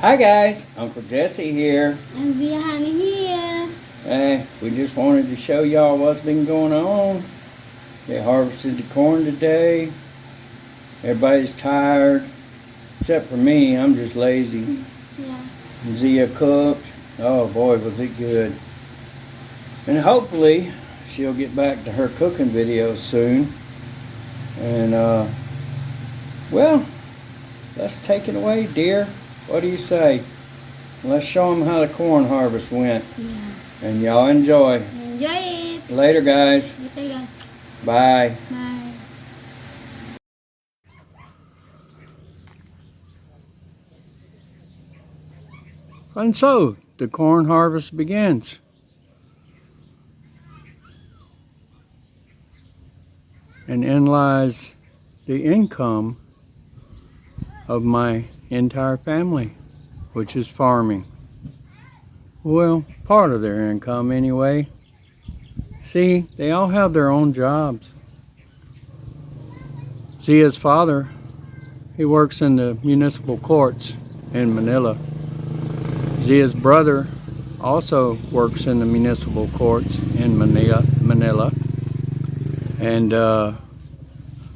Hi guys, Uncle Jesse here. And Via Honey here. Hey, we just wanted to show y'all what's been going on. They harvested the corn today. Everybody's tired, except for me. I'm just lazy. Yeah. Zia cooked. Oh boy, was it good. And hopefully she'll get back to her cooking videos soon. And well, let's take it away, dear. What do you say? Let's show them how the corn harvest went. Yeah. And y'all enjoy. Enjoy it. Later, guys. Later, guys. Bye. Bye. And so, the corn harvest begins. And in lies the income of my entire family, which is farming. Well, part of their income anyway. See, they all have their own jobs. Zia's father, he works in the municipal courts in Manila. Zia's brother also works in the municipal courts in Manila. And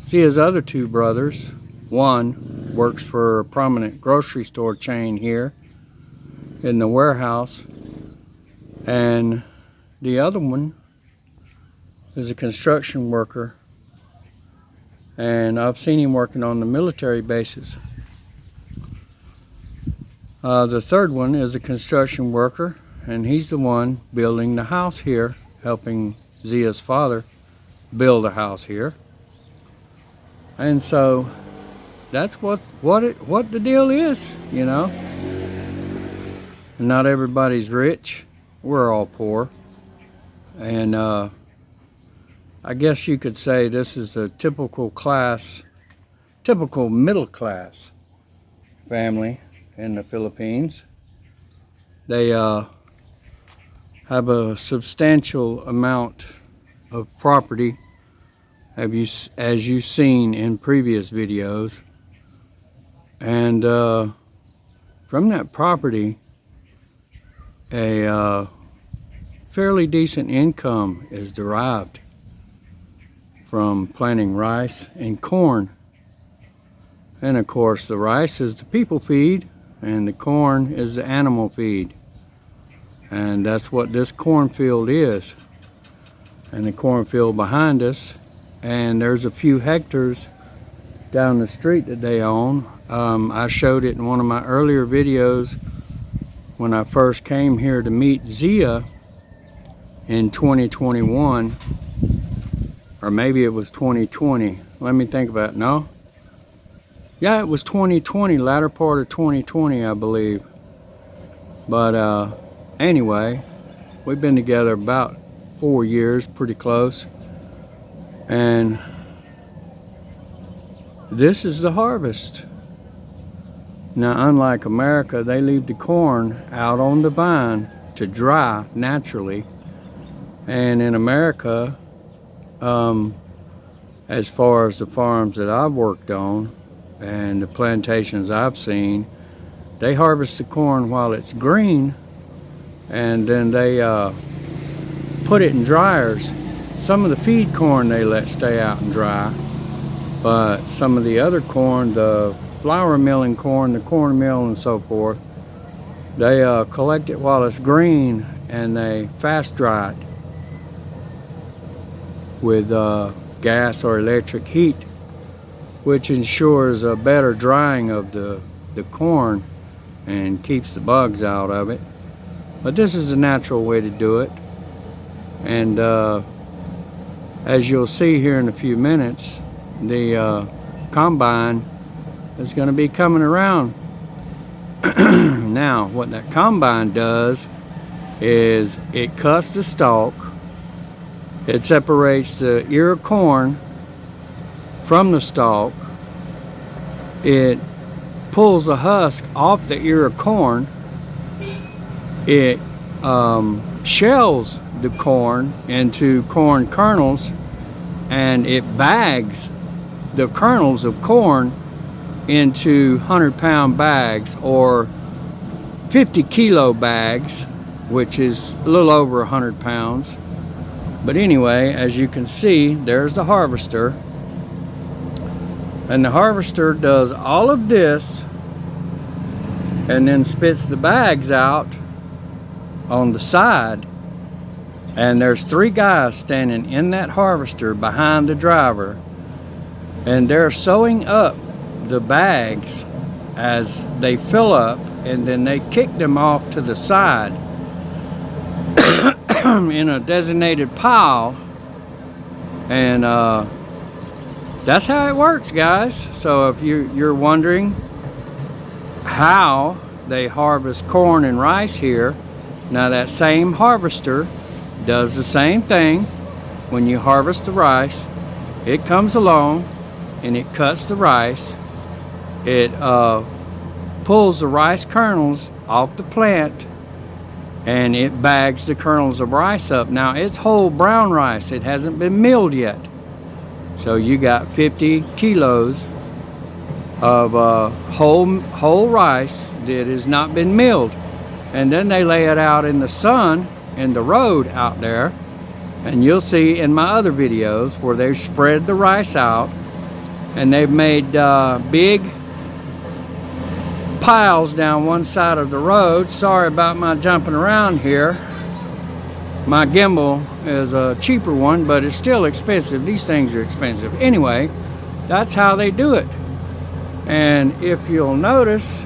Zia's other two brothers, one works for a prominent grocery store chain here in the warehouse, and the other one is a construction worker, and I've seen him working on the military bases. The third one is a construction worker, and he's the one building the house here, helping Zia's father build a house here. And so that's what the deal is, you know. Not everybody's rich. We're all poor. And I guess you could say this is a typical middle class family in the Philippines. They have a substantial amount of property, as you've seen in previous videos. And from that property, a fairly decent income is derived from planting rice and corn. And of course, the rice is the people feed, and the corn is the animal feed. And that's what this cornfield is. And the cornfield behind us, and there's a few hectares down the street that they own. I showed it in one of my earlier videos when I first came here to meet Zia in 2021, or maybe it was 2020. Let me think about it. No? Yeah, it was 2020, latter part of 2020, I believe. But anyway, we've been together about 4 years, pretty close. And this is the harvest. Now, unlike America, they leave the corn out on the vine to dry naturally. And in America, as far as the farms that I've worked on and the plantations I've seen, they harvest the corn while it's green, and then they put it in dryers. Some of the feed corn they let stay out and dry, but some of the other corn, the flour milling corn, the cornmeal and so forth, they collect it while it's green and they fast dry it with gas or electric heat, which ensures a better drying of the corn and keeps the bugs out of it. But this is the natural way to do it. And as you'll see here in a few minutes, the combine is going to be coming around. Now, what that combine does is it cuts the stalk, it separates the ear of corn from the stalk, it pulls the husk off the ear of corn, it shells the corn into corn kernels, and it bags the kernels of corn into 100-pound bags, or 50 kilo bags, which is a little over 100 pounds. But anyway, as you can see, there's the harvester. And the harvester does all of this and then spits the bags out on the side. And there's 3 guys standing in that harvester behind the driver, and they're sewing up the bags as they fill up, and then they kick them off to the side in a designated pile. And that's how it works, guys. So if you're wondering how they harvest corn and rice here, now that same harvester does the same thing. When you harvest the rice, it comes along and it cuts the rice. It pulls the rice kernels off the plant, and it bags the kernels of rice up. Now it's whole brown rice, it hasn't been milled yet. So you got 50 kilos of whole rice that has not been milled. And then they lay it out in the sun in the road out there, and you'll see in my other videos where they've spread the rice out and they've made big piles down one side of the road. Sorry about my jumping around here. My gimbal is a cheaper one, but it's still expensive. These things are expensive. Anyway, that's how they do it. And if you'll notice,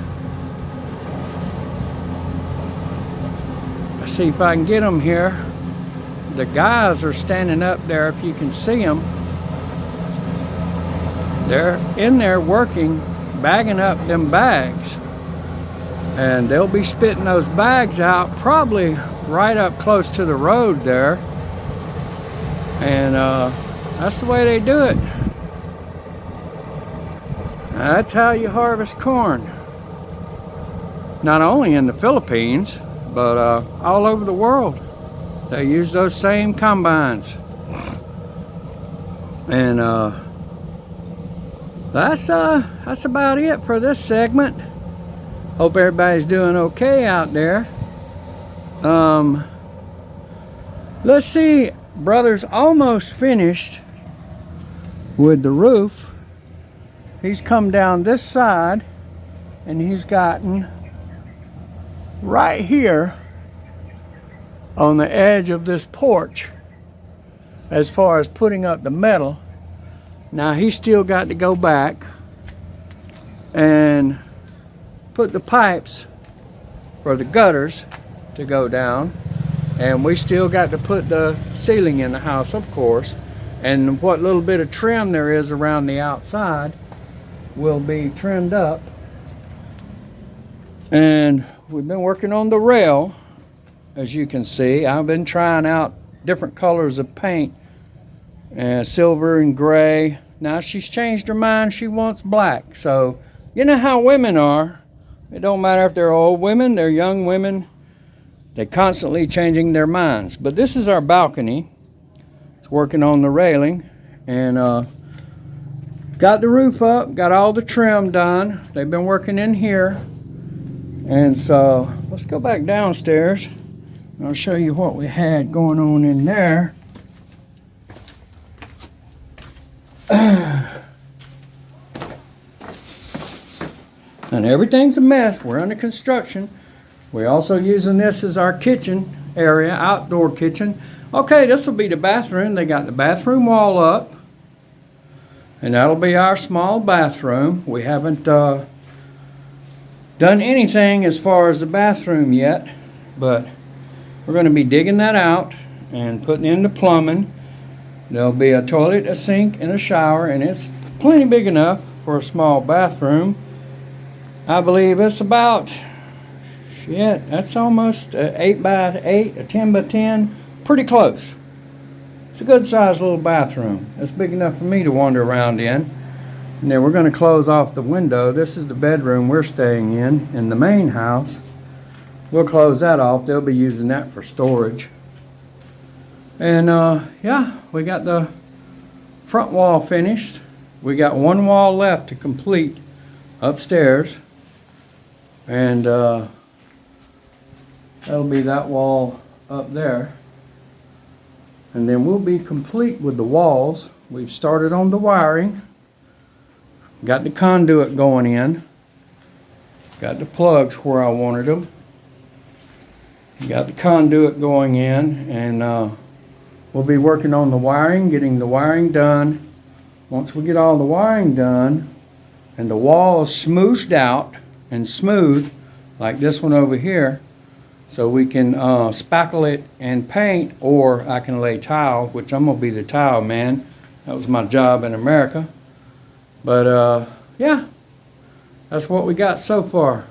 let's see if I can get them here. The guys are standing up there, if you can see them. They're in there working, bagging up them bags. And they'll be spitting those bags out probably right up close to the road there. And that's the way they do it. That's how you harvest corn. Not only in the Philippines, but all over the world. They use those same combines. And that's about it for this segment. Hope everybody's doing okay out there. Let's see, brother's almost finished with the roof. He's come down this side and he's gotten right here on the edge of this porch as far as putting up the metal. Now he's still got to go back and put the pipes for the gutters to go down, and we still got to put the ceiling in the house, of course, and what little bit of trim there is around the outside will be trimmed up. And we've been working on the rail, as you can see. I've been trying out different colors of paint, silver and gray. Now she's changed her mind, she wants black. So you know how women are. It don't matter if they're old women, they're young women, they're constantly changing their minds. But this is our balcony. It's working on the railing, and got the roof up, got all the trim done. They've been working in here. And so let's go back downstairs. I'll show you what we had going on in there. And everything's a mess. We're under construction. We're also using this as our kitchen area, outdoor kitchen. Okay, this will be the bathroom. They got the bathroom wall up, and that'll be our small bathroom. We haven't done anything as far as the bathroom yet, but we're going to be digging that out and putting in the plumbing. There'll be a toilet, a sink, and a shower, and it's plenty big enough for a small bathroom. I believe it's about, shit, that's almost 8 by 8, a 10 by 10, pretty close. It's a good sized little bathroom. It's big enough for me to wander around in. And then we're going to close off the window. This is the bedroom we're staying in the main house. We'll close that off. They'll be using that for storage. And yeah, we got the front wall finished. We got one wall left to complete upstairs. And That'll be that wall up there. And then we'll be complete with the walls. We've started on the wiring. Got the conduit going in. Got the plugs where I wanted them. Got the conduit going in, and we'll be working on the wiring, getting the wiring done. Once we get all the wiring done and the walls smooshed out and smooth, like this one over here, so we can spackle it and paint, or I can lay tile, which I'm gonna be the tile man. That was my job in America. But yeah, that's what we got so far.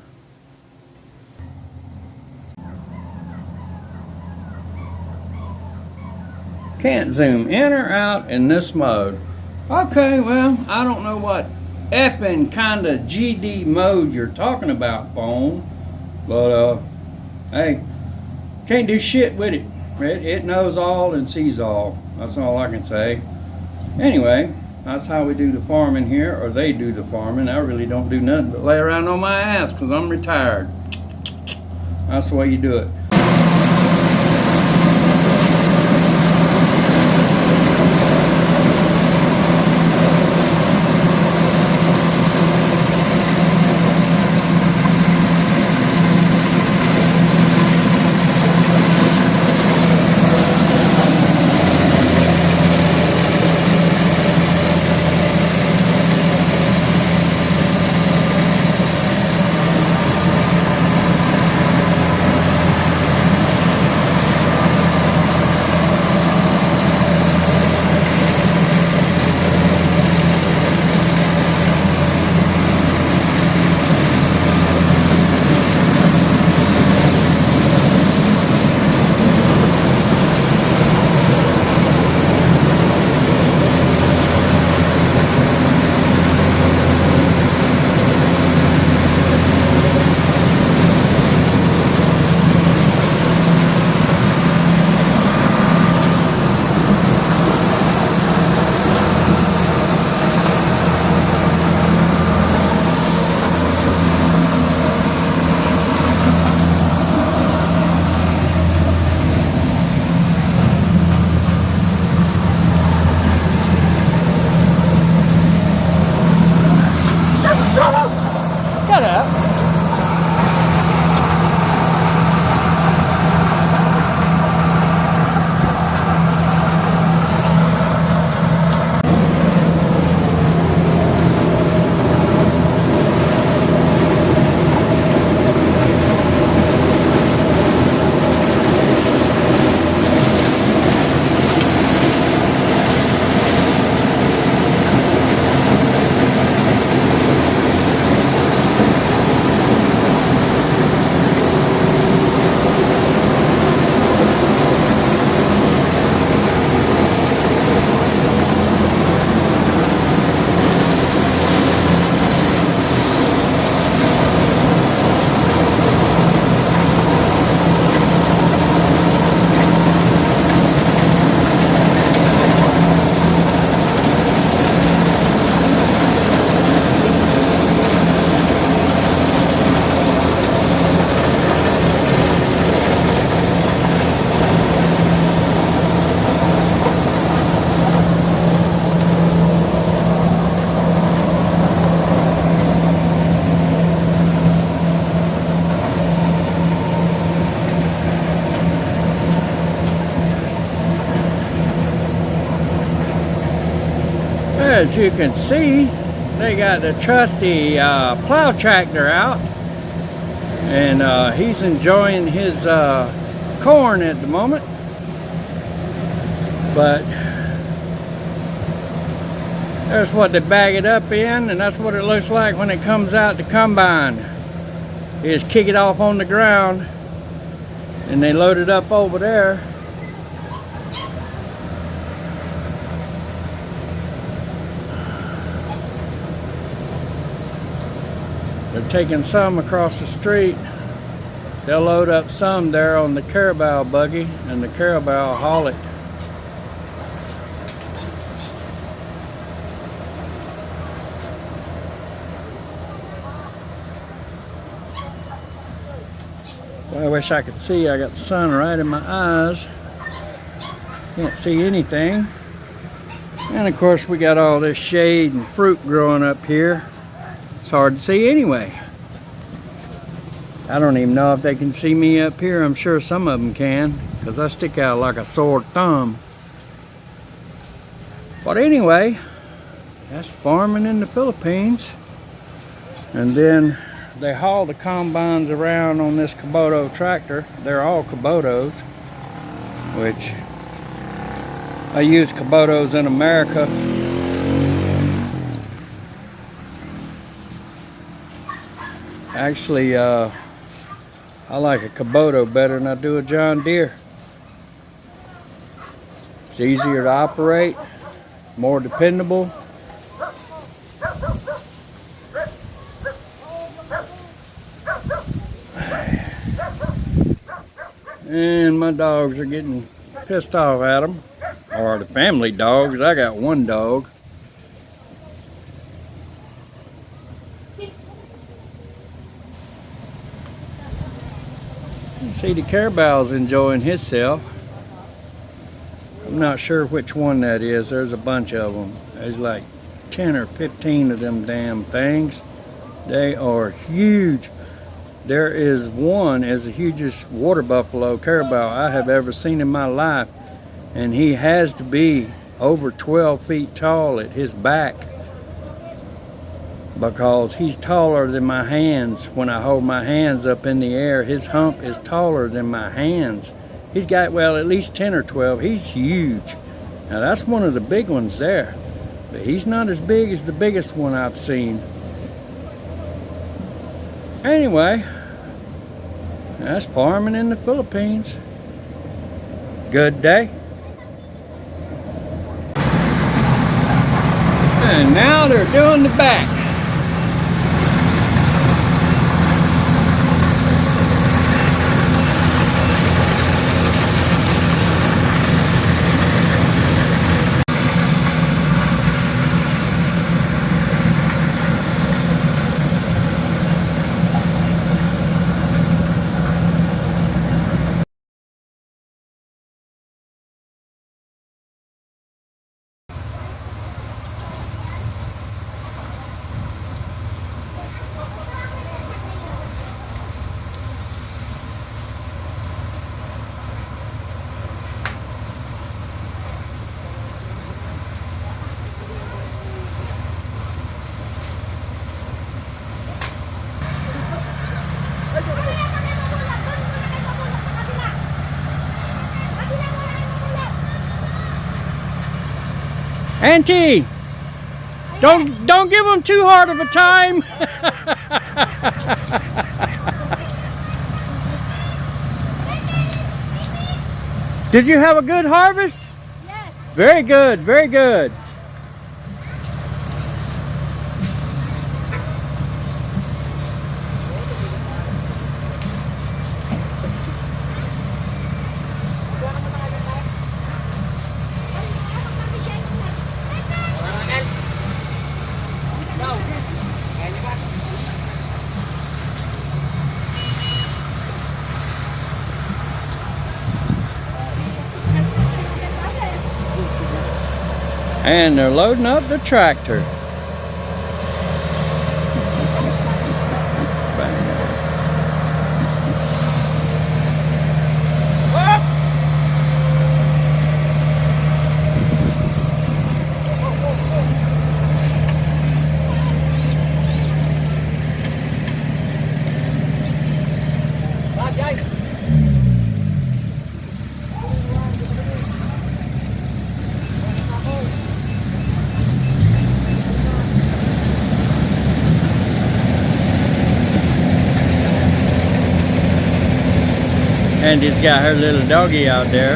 Can't zoom in or out in this mode. Okay, well, I don't know what effing kind of GD mode you're talking about, phone. But hey, can't do shit with it. It knows all and sees all. That's all I can say. Anyway, that's how we do the farming here, or they do the farming. I really don't do nothing but lay around on my ass because I'm retired. That's the way you do it. Shut up. As you can see, they got the trusty plow tractor out, and he's enjoying his corn at the moment. But that's what they bag it up in, and that's what it looks like when it comes out the combine. They just kick it off on the ground and they load it up over there. They're taking some across the street. They'll load up some there on the Carabao buggy, and the Carabao will haul it. Well, I wish I could see. I got the sun right in my eyes. Can't see anything. And of course we got all this shade and fruit growing up here. It's hard to see anyway. I don't even know if they can see me up here. I'm sure some of them can, because I stick out like a sore thumb. But anyway, that's farming in the Philippines. And then they haul the combines around on this Kubota tractor. They're all Kubotas, which I use Kubotas in America. Actually, I like a Kubota better than I do a John Deere. It's easier to operate, more dependable. And my dogs are getting pissed off at them. Or the family dogs. I got one dog. See, the Carabal's enjoying himself. I'm not sure which one that is. There's a bunch of them. There's like 10 or 15 of them damn things. They are huge. There is one as the hugest water buffalo Carabal I have ever seen in my life. And he has to be over 12 feet tall at his back, because he's taller than my hands. When I hold my hands up in the air, his hump is taller than my hands. He's got, well, at least 10 or 12. He's huge. Now that's one of the big ones there, but he's not as big as the biggest one I've seen. Anyway, that's farming in the Philippines. Good day. And now they're doing the back. Auntie, don't give them too hard of a time. Did you have a good harvest? Yes. Very good, very good. And they're loading up the tractor. And he's got her little doggy out there.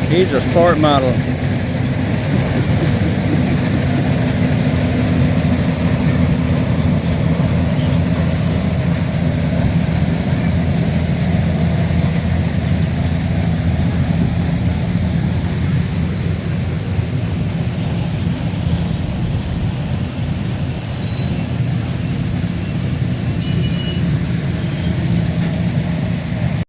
He's a sport model.